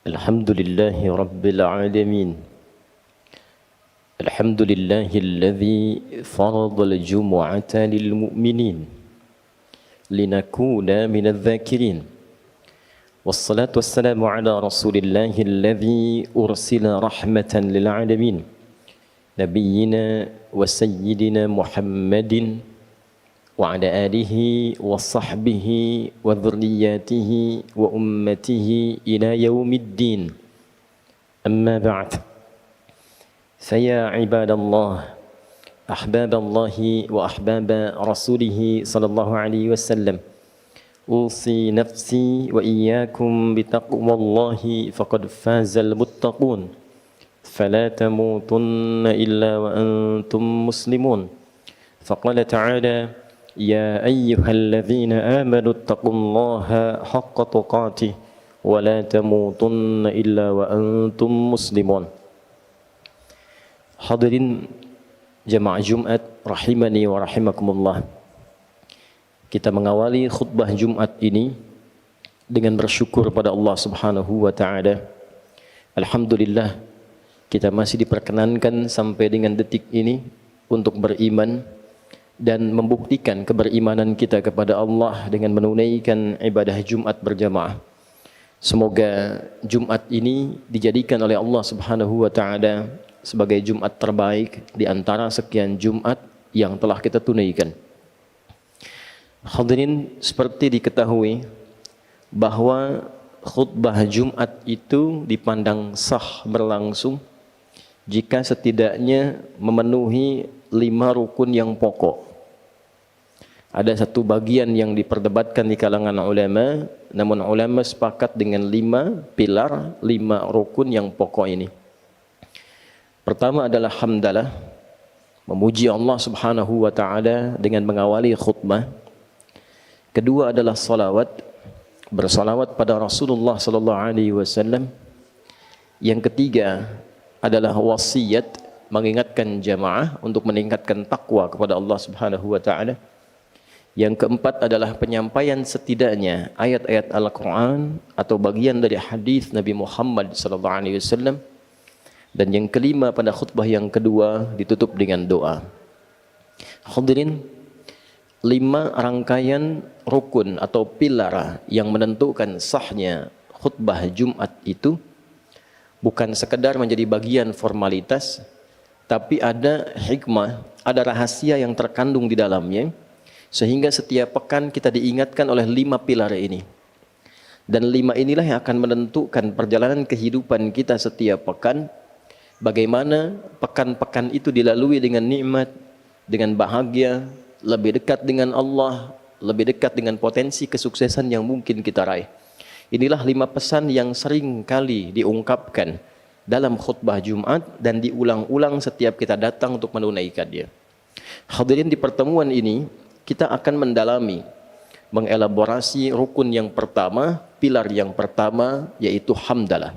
الحمد لله رب العالمين. الحمد لله الذي فرض الجمعة للمؤمنين لنكون من الذاكرين، والصلاة والسلام على رسول الله الذي أرسل رحمة للعالمين، نبينا وسيدنا محمد وعلى آله وصحبه وذرياته وأمته إلى يوم الدين. أما بعد، فيا عباد الله، أحباب الله وأحباب رسوله صلى الله عليه وسلم، أوصي نفسي وإياكم بتقوى الله فقد فاز المتقون، فلا تموتن إلا وأنتم مسلمون. فقال تعالى: يا أيها الذين آمنوا اتقوا الله حق تقاته ولا تموتن إلا وأنتم مسلمون. Hadirin jamaah Jumat rahimani wa rahimakumullah. Kita mengawali khutbah Jumat ini dengan bersyukur pada Allah Subhanahu wa taala. Alhamdulillah, kita masih diperkenankan sampai dengan detik ini untuk beriman dan membuktikan keberimanan kita kepada Allah dengan menunaikan ibadah Jumat berjamaah. Semoga Jumat ini dijadikan oleh Allah Subhanahu wa taala sebagai Jumat terbaik di antara sekian Jumat yang telah kita tunaikan. Hadirin, seperti diketahui bahwa khutbah Jumat itu dipandang sah berlangsung jika setidaknya memenuhi 5 rukun yang pokok. Ada satu bagian yang diperdebatkan di kalangan ulama, namun ulama sepakat dengan 5 pilar, 5 rukun yang pokok ini. Pertama adalah hamdalah, memuji Allah Subhanahu wa taala dengan mengawali khutbah. Kedua adalah salawat, bersalawat pada Rasulullah sallallahu alaihi wasallam. Yang ketiga adalah wasiat, mengingatkan jamaah untuk meningkatkan takwa kepada Allah Subhanahu wa taala. Yang keempat adalah penyampaian setidaknya ayat-ayat Al-Qur'an atau bagian dari hadis Nabi Muhammad sallallahu alaihi wasallam. Dan yang kelima pada khutbah yang kedua ditutup dengan doa. Hadirin, 5 rangkaian rukun atau pilar yang menentukan sahnya khutbah Jumat itu bukan sekedar menjadi bagian formalitas, tapi ada hikmah, ada rahasia yang terkandung di dalamnya, sehingga setiap pekan kita diingatkan oleh 5 pilar ini. Dan 5 inilah yang akan menentukan perjalanan kehidupan kita setiap pekan, bagaimana pekan-pekan itu dilalui dengan nikmat, dengan bahagia, lebih dekat dengan Allah, lebih dekat dengan potensi kesuksesan yang mungkin kita raih. Inilah 5 pesan yang sering kali diungkapkan dalam khutbah Jumat dan diulang-ulang setiap kita datang untuk menunaikannya. Hadirin, di pertemuan ini kita akan mendalami, mengelaborasi rukun yang pertama, pilar yang pertama, yaitu hamdalah.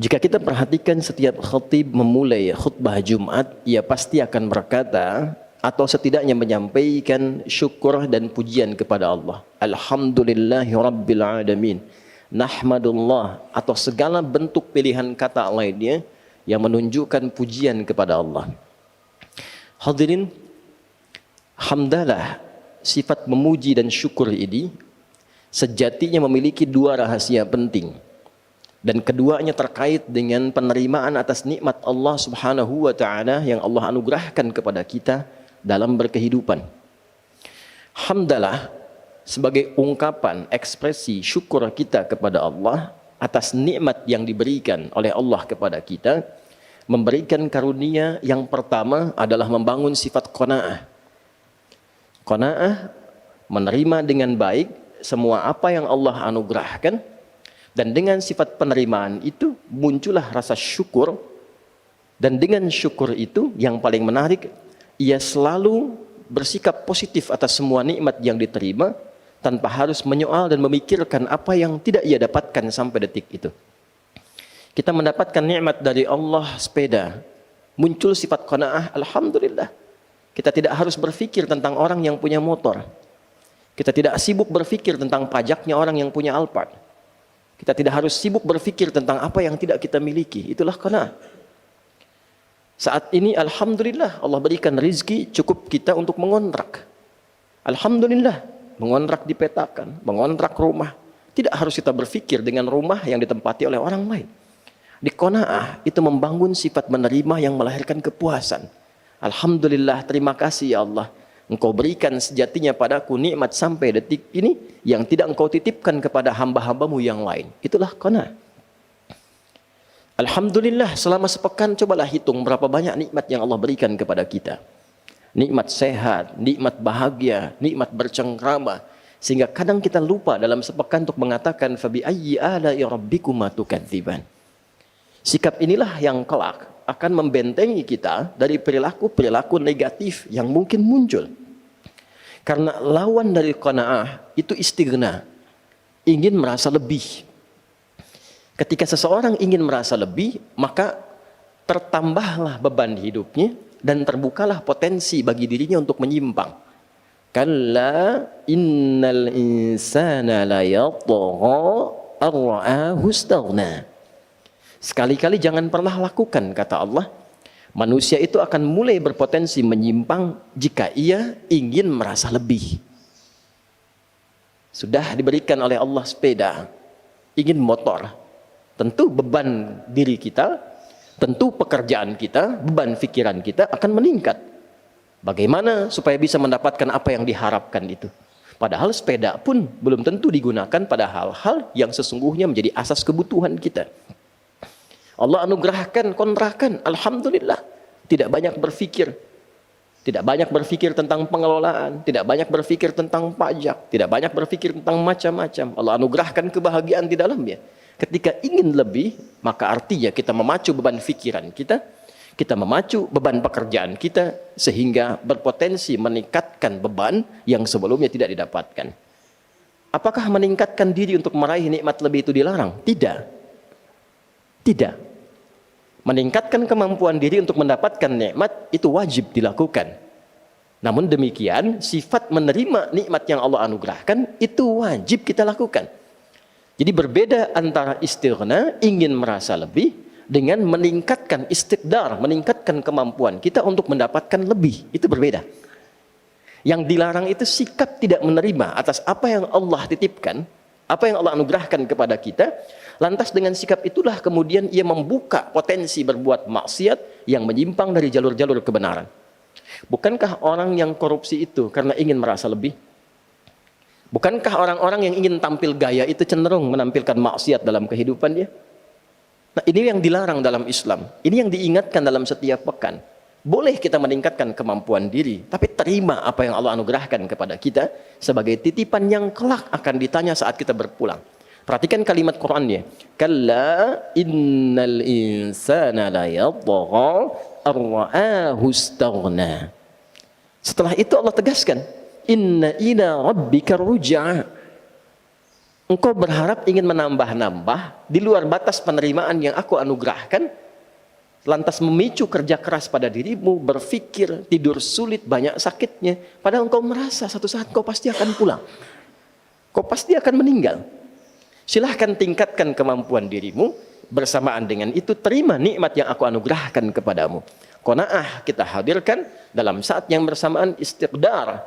Jika kita perhatikan setiap khatib memulai khutbah Jumat, ia pasti akan berkata atau setidaknya menyampaikan syukur dan pujian kepada Allah. Alhamdulillahi Rabbil Alamin. Nahmadullah, atau segala bentuk pilihan kata lainnya yang menunjukkan pujian kepada Allah. Hadirin, hamdalah, sifat memuji dan syukur ini sejatinya memiliki 2 rahasia penting. Dan keduanya terkait dengan penerimaan atas nikmat Allah Subhanahu wa taala yang Allah anugerahkan kepada kita dalam berkehidupan. Hamdalah sebagai ungkapan ekspresi syukur kita kepada Allah atas nikmat yang diberikan oleh Allah kepada kita, memberikan karunia yang pertama adalah membangun sifat qanaah. Qanaah, menerima dengan baik semua apa yang Allah anugerahkan, dan dengan sifat penerimaan itu muncullah rasa syukur, dan dengan syukur itu yang paling menarik, ia selalu bersikap positif atas semua nikmat yang diterima tanpa harus menyoal dan memikirkan apa yang tidak ia dapatkan sampai detik itu. Kita mendapatkan nikmat dari Allah, sepeda, muncul sifat qanaah, alhamdulillah. Kita tidak harus berpikir tentang orang yang punya motor. Kita tidak sibuk berpikir tentang pajaknya orang yang punya Alphard. Kita tidak harus sibuk berpikir tentang apa yang tidak kita miliki. Itulah qanaah. Saat ini alhamdulillah Allah berikan rizki cukup kita untuk mengontrak. Alhamdulillah, mengontrak dipetakan, mengontrak rumah. Tidak harus kita berpikir dengan rumah yang ditempati oleh orang lain. Di qanaah itu membangun sifat menerima yang melahirkan kepuasan. Alhamdulillah, terima kasih ya Allah. Engkau berikan sejatinya padaku nikmat sampai detik ini yang tidak engkau titipkan kepada hamba-hambamu yang lain. Itulah qanaah. Alhamdulillah, selama sepekan cobalah hitung berapa banyak nikmat yang Allah berikan kepada kita. Nikmat sehat, nikmat bahagia, nikmat bercengkrama. Sehingga kadang kita lupa dalam sepekan untuk mengatakan fabi ayyi ala'i rabbikuma tukadziban. Sikap inilah yang kelak akan membentengi kita dari perilaku-perilaku negatif yang mungkin muncul. Karena lawan dari qanaah itu istighna, ingin merasa lebih. Ketika seseorang ingin merasa lebih, maka tertambahlah beban hidupnya dan terbukalah potensi bagi dirinya untuk menyimpang. Kalla innal insana la yatgha ar-ra'ahu istaghna. Sekali-kali jangan pernah lakukan, kata Allah. Manusia itu akan mulai berpotensi menyimpang jika ia ingin merasa lebih. Sudah diberikan oleh Allah sepeda, ingin motor. Tentu beban diri kita, tentu pekerjaan kita, beban pikiran kita akan meningkat. Bagaimana supaya bisa mendapatkan apa yang diharapkan itu? Padahal sepeda pun belum tentu digunakan pada hal-hal yang sesungguhnya menjadi asas kebutuhan kita. Allah anugerahkan kontrakan, alhamdulillah. Tidak banyak berpikir. Tidak banyak berpikir tentang pengelolaan, tidak banyak berpikir tentang pajak, tidak banyak berpikir tentang macam-macam. Allah anugerahkan kebahagiaan di dalamnya. Ketika ingin lebih, maka artinya kita memacu beban pikiran kita, kita memacu beban pekerjaan kita, sehingga berpotensi meningkatkan beban yang sebelumnya tidak didapatkan. Apakah meningkatkan diri untuk meraih nikmat lebih itu dilarang? Tidak. Tidak. Meningkatkan kemampuan diri untuk mendapatkan nikmat itu wajib dilakukan. Namun demikian, sifat menerima nikmat yang Allah anugerahkan itu wajib kita lakukan. Jadi berbeda antara istighna, ingin merasa lebih, dengan meningkatkan istiqdar, meningkatkan kemampuan kita untuk mendapatkan lebih. Itu berbeda. Yang dilarang itu sikap tidak menerima atas apa yang Allah titipkan, apa yang Allah anugerahkan kepada kita. Lantas dengan sikap itulah kemudian ia membuka potensi berbuat maksiat yang menyimpang dari jalur-jalur kebenaran. Bukankah orang yang korupsi itu karena ingin merasa lebih? Bukankah orang-orang yang ingin tampil gaya itu cenderung menampilkan maksiat dalam kehidupan dia? Nah, ini yang dilarang dalam Islam. Ini yang diingatkan dalam setiap pekan. Boleh kita meningkatkan kemampuan diri, tapi terima apa yang Allah anugerahkan kepada kita sebagai titipan yang kelak akan ditanya saat kita berpulang. Perhatikan kalimat Qur'annya. Kalla innal insana la yatgha ar-ra'ahu istaghna. Setelah itu Allah tegaskan, inna ila rabbika ruj'a. Engkau berharap ingin menambah-nambah di luar batas penerimaan yang aku anugerahkan, lantas memicu kerja keras pada dirimu, berpikir, tidur sulit, banyak sakitnya, padahal engkau merasa satu saat kau pasti akan pulang, kau pasti akan meninggal. Silahkan tingkatkan kemampuan dirimu, bersamaan dengan itu terima nikmat yang aku anugerahkan kepadamu. Qanaah kita hadirkan dalam saat yang bersamaan istiqdar,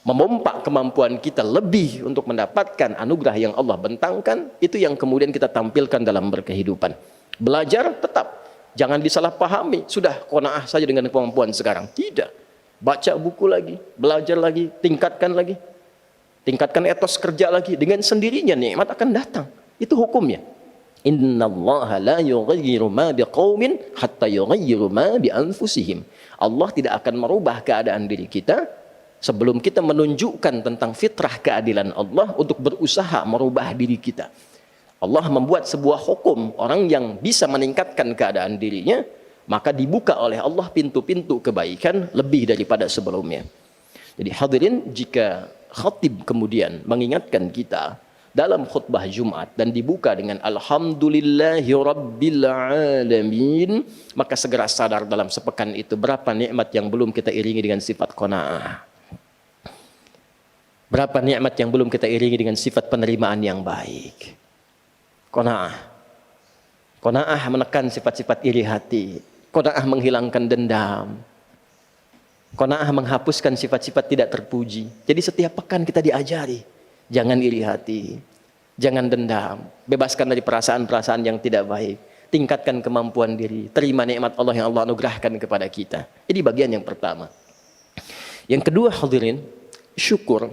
memompak kemampuan kita lebih untuk mendapatkan anugerah yang Allah bentangkan. Itu yang kemudian kita tampilkan dalam berkehidupan. Belajar tetap, jangan disalahpahami, sudah qanaah saja dengan kemampuan sekarang. Tidak, baca buku lagi, belajar lagi, tingkatkan lagi, tingkatkan etos kerja lagi. Dengan sendirinya nikmat akan datang. Itu hukumnya. Innallaha la yughayyiru ma biqaumin hatta yughayyiru ma bi anfusihim. Allah tidak akan merubah keadaan diri kita sebelum kita menunjukkan tentang fitrah keadilan Allah untuk berusaha merubah diri kita. Allah membuat sebuah hukum, orang yang bisa meningkatkan keadaan dirinya, maka dibuka oleh Allah pintu-pintu kebaikan lebih daripada sebelumnya. Jadi hadirin, jika khatib kemudian mengingatkan kita dalam khutbah Jumat dan dibuka dengan alhamdulillahi rabbil alamin, maka segera sadar dalam sepekan itu berapa nikmat yang belum kita iringi dengan sifat qanaah. Berapa nikmat yang belum kita iringi dengan sifat penerimaan yang baik. Qanaah. Qanaah menekan sifat-sifat iri hati. Qanaah menghilangkan dendam. Qanaah menghapuskan sifat-sifat tidak terpuji. Jadi setiap pekan kita diajari, jangan iri hati, jangan dendam, bebaskan dari perasaan-perasaan yang tidak baik, tingkatkan kemampuan diri, terima nikmat Allah yang Allah anugerahkan kepada kita. Ini bagian yang pertama. Yang kedua, hadirin, syukur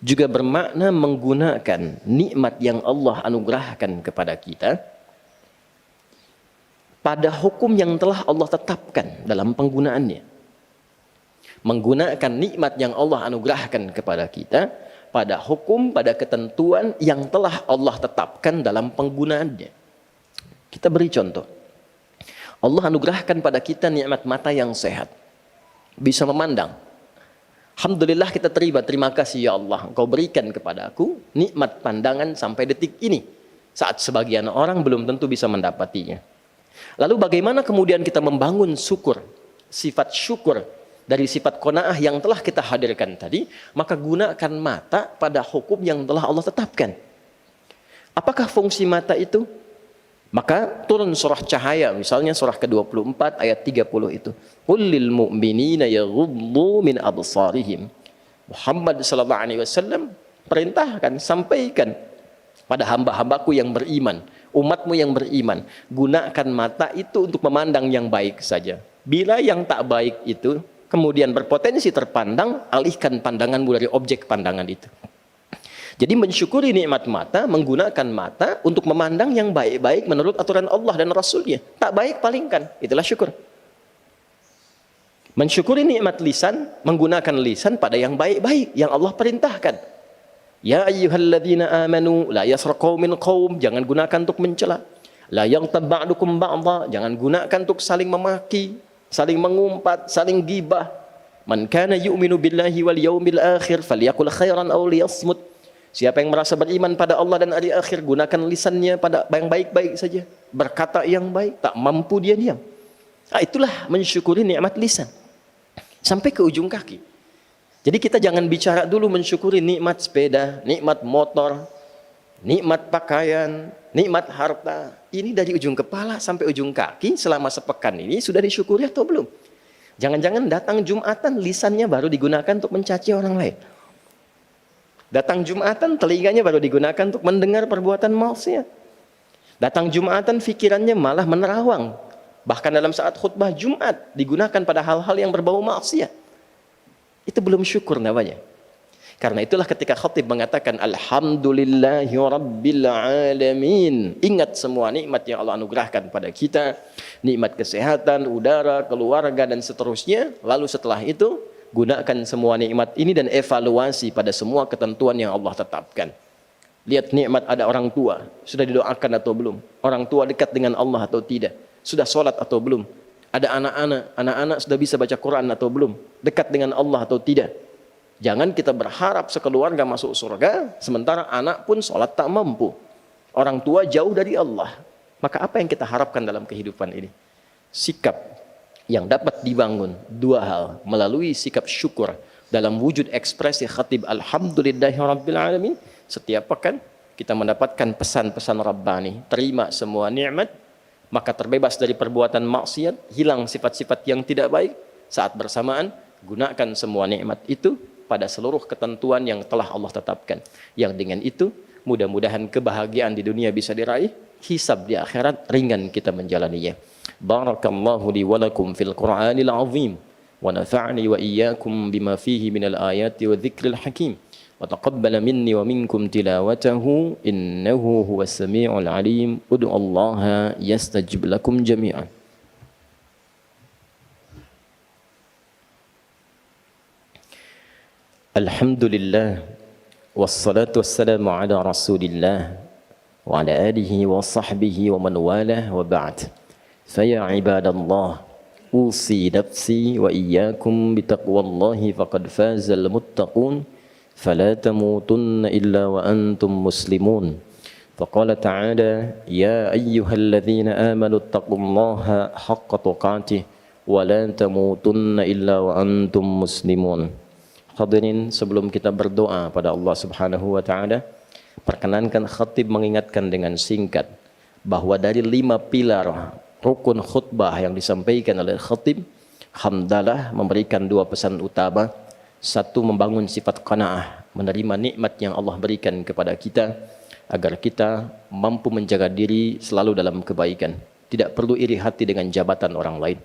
juga bermakna menggunakan nikmat yang Allah anugerahkan kepada kita pada hukum yang telah Allah tetapkan dalam penggunaannya. Menggunakan nikmat yang Allah anugerahkan kepada kita pada hukum, pada ketentuan yang telah Allah tetapkan dalam penggunaannya. Kita beri contoh. Allah anugerahkan pada kita nikmat mata yang sehat, bisa memandang. Alhamdulillah kita terima kasih ya Allah, Engkau berikan kepada aku nikmat pandangan sampai detik ini, saat sebagian orang belum tentu bisa mendapatinya. Lalu bagaimana kemudian kita membangun syukur, sifat syukur dari sifat qanaah yang telah kita hadirkan tadi? Maka gunakan mata pada hukum yang telah Allah tetapkan. Apakah fungsi mata itu? Maka turun surah Cahaya, misalnya surah ke-24 ayat 30 itu. Qul lil mu'minina yaghuddu min absarihim. Muhammad sallallahu alaihi wasallam perintahkan, sampaikan pada hamba-hambaku yang beriman, umatmu yang beriman, gunakan mata itu untuk memandang yang baik saja. Bila yang tak baik itu kemudian berpotensi terpandang, alihkan pandanganmu dari objek pandangan itu. Jadi mensyukuri nikmat mata, menggunakan mata untuk memandang yang baik-baik menurut aturan Allah dan Rasulnya. Tak baik palingkan, itulah syukur. Mensyukuri nikmat lisan, menggunakan lisan pada yang baik-baik yang Allah perintahkan. Ya ayyuhalladzina amanu la yasraq qaumin qaum, jangan gunakan untuk mencela. La yaghtab ba'dukum ba'dha, jangan gunakan untuk saling memaki, saling mengumpat, saling gibah. Man kana yu'minu billahi wal yawmil akhir falyaqul khairan aw liyasmut. Siapa yang merasa beriman pada Allah dan hari akhir, gunakan lisannya pada yang baik-baik saja, berkata yang baik, tak mampu dia diam. Itulah mensyukuri nikmat lisan sampai ke ujung kaki. Jadi kita jangan bicara dulu mensyukuri nikmat sepeda, nikmat motor, nikmat pakaian, nikmat harta. Ini dari ujung kepala sampai ujung kaki selama sepekan ini sudah disyukuri atau belum? Jangan-jangan datang Jumatan lisannya baru digunakan untuk mencaci orang lain. Datang Jumatan telinganya baru digunakan untuk mendengar perbuatan maksiat. Datang Jumatan fikirannya malah menerawang. Bahkan dalam saat khutbah Jumat digunakan pada hal-hal yang berbau maksiat. Itu belum syukur namanya. Karena itulah ketika khatib mengatakan Alhamdulillahi Rabbil Alamin. Ingat semua nikmat yang Allah anugerahkan pada kita. Nikmat kesehatan, udara, keluarga dan seterusnya. Lalu setelah itu gunakan semua nikmat ini dan evaluasi pada semua ketentuan yang Allah tetapkan. Lihat nikmat ada orang tua, sudah didoakan atau belum? Orang tua dekat dengan Allah atau tidak? Sudah sholat atau belum? Ada anak-anak sudah bisa baca Quran atau belum? Dekat dengan Allah atau tidak? Jangan kita berharap sekeluarga masuk surga, sementara anak pun sholat tak mampu. Orang tua jauh dari Allah. Maka apa yang kita harapkan dalam kehidupan ini? Sikap yang dapat dibangun dua hal melalui sikap syukur dalam wujud ekspresi khatib Alhamdulillahi Rabbil Alamin. Setiap pekan kita mendapatkan pesan-pesan Rabbani, terima semua nikmat, maka terbebas dari perbuatan maksiat, hilang sifat-sifat yang tidak baik. Saat bersamaan gunakan semua nikmat itu pada seluruh ketentuan yang telah Allah tetapkan, yang dengan itu mudah-mudahan kebahagiaan di dunia bisa diraih, hisab di akhirat ringan kita menjalaninya. Barakallahu li wa lakum fil Qur'anil azim wa nafa'ni wa iyyakum bima fihi minal ayati wa dzikril hakim wa taqabbala minni wa minkum tilawatahu innahu huwas samiul alim. Ud'ullaha yastajib lakum jami'an. Alhamdulillah wassalatu wassalamu ala Rasulillah wa ala alihi wa sahbihi wa man walah wa ba'd. Faya ibadallah, usi nafsi wa iyyakum bitaqwallahi faqad fazal muttaqun fala tamutunna illa wa antum muslimun. Faqala ta'ala ya ayyuhalladzina amanu taqullaha haqqa tuqatih wa la tamutunna illa wa antum muslimun. Hadirin, sebelum kita berdoa pada Allah Subhanahu wa taala, Perkenankan khatib mengingatkan dengan singkat bahwa dari 5 pilar rukun khutbah yang disampaikan oleh khatib, hamdalah memberikan 2 pesan utama. Satu, membangun sifat qanaah, menerima nikmat yang Allah berikan kepada kita, agar kita mampu menjaga diri selalu dalam kebaikan. Tidak perlu iri hati dengan jabatan orang lain.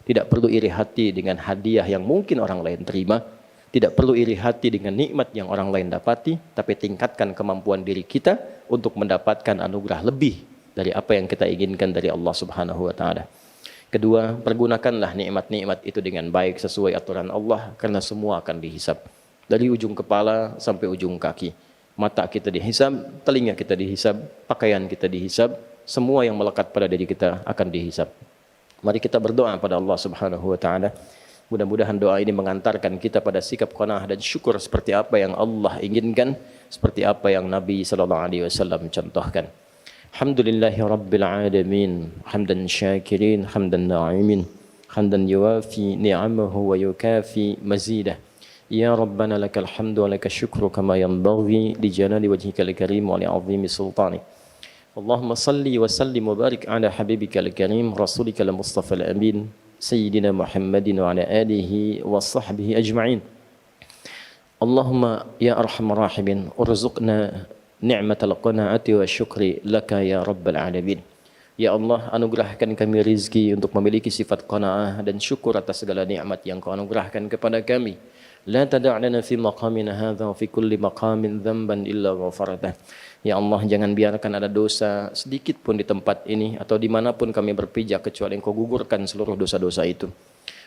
Tidak perlu iri hati dengan hadiah yang mungkin orang lain terima. Tidak perlu iri hati dengan nikmat yang orang lain dapati, tapi tingkatkan kemampuan diri kita untuk mendapatkan anugerah lebih dari apa yang kita inginkan dari Allah Subhanahu wa taala. Kedua, pergunakanlah nikmat-nikmat itu dengan baik sesuai aturan Allah, karena semua akan dihisab. Dari ujung kepala sampai ujung kaki. Mata kita dihisab, telinga kita dihisab, pakaian kita dihisab, semua yang melekat pada diri kita akan dihisab. Mari kita berdoa pada Allah Subhanahu wa taala. Mudah-mudahan doa ini mengantarkan kita pada sikap qanaah dan syukur seperti apa yang Allah inginkan, seperti apa yang Nabi sallallahu alaihi wasallam contohkan. Alhamdulillahi rabbil alamin, hamdan syakirin, hamdan na'imin, hamdan yuwafi ni'amahu wa yukafi mazidah. Ya Rabbana lakal hamdu wa lakal syukru kama yanbaghi li jalali wajhikal karim wa li 'azimi sultanik. Allahumma salli wa sallim wa barik ala habibikal karim rasulikal mustafal amin Sayyidina Muhammadin wa ala alihi wa sahbihi ajma'in. Allahumma ya arhamar rahimin urzuqna ni'matal qanaati wa syukri laka ya rabbal alamin. Ya Allah, anugerahkan kami rizki untuk memiliki sifat qanaah dan syukur atas segala nikmat yang Kau anugerahkan kepada kami. La tada'lana fi maqamina hadha wa fi kulli maqamin dhanban illa ghafartah. Ya Allah, jangan biarkan ada dosa sedikit pun di tempat ini atau dimanapun kami berpijak kecuali Engkau gugurkan seluruh dosa-dosa itu.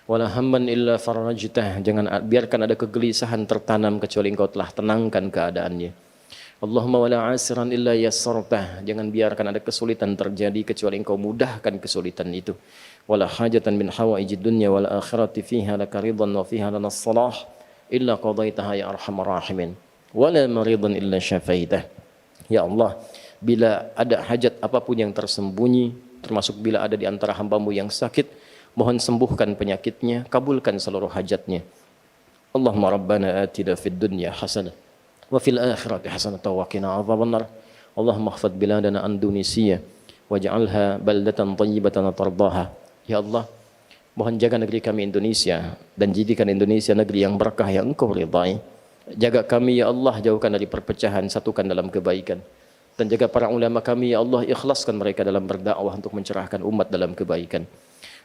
Wala hamman illa farajtah, jangan biarkan ada kegelisahan tertanam kecuali Engkau telah tenangkan keadaannya. Allahumma wala asiran illa yassartah, jangan biarkan ada kesulitan terjadi kecuali Engkau mudahkan kesulitan itu. Wala hajatan min hawaijid dunya wal akhirati fiha laka ridwan wa fiha lana salah illa qadaitaha ya arhamar rahimin. Wala maridan illa syafaitah. Ya Allah, bila ada hajat apapun yang tersembunyi, termasuk bila ada di antara hamba-Mu yang sakit, mohon sembuhkan penyakitnya, kabulkan seluruh hajatnya. Allahumma rabbana atina fid dunya hasanah wa fil akhirati hasanah wa qina adzabannar. Allahumma ihfadz biladana Indonesia waj'alha baldatan thayyibatan tardaha. Ya Allah, mohon jaga negeri kami Indonesia dan jadikan Indonesia negeri yang berkah yang Engkau ridai. Jaga kami ya Allah, jauhkan dari perpecahan, satukan dalam kebaikan. Dan jaga para ulama kami ya Allah, ikhlaskan mereka dalam berdakwah untuk mencerahkan umat dalam kebaikan.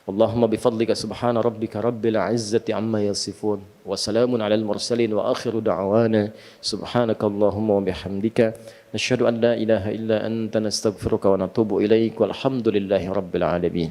Allahumma bifadlika subhana rabbika rabbil izzati amma yasifun wa salamun alal mursalin wa akhiru da'wana subhanakallahumma wa bihamdika nashhadu an la ilaha illa anta nastaghfiruka wa natubu ilaik walhamdulillahi rabbil alamin.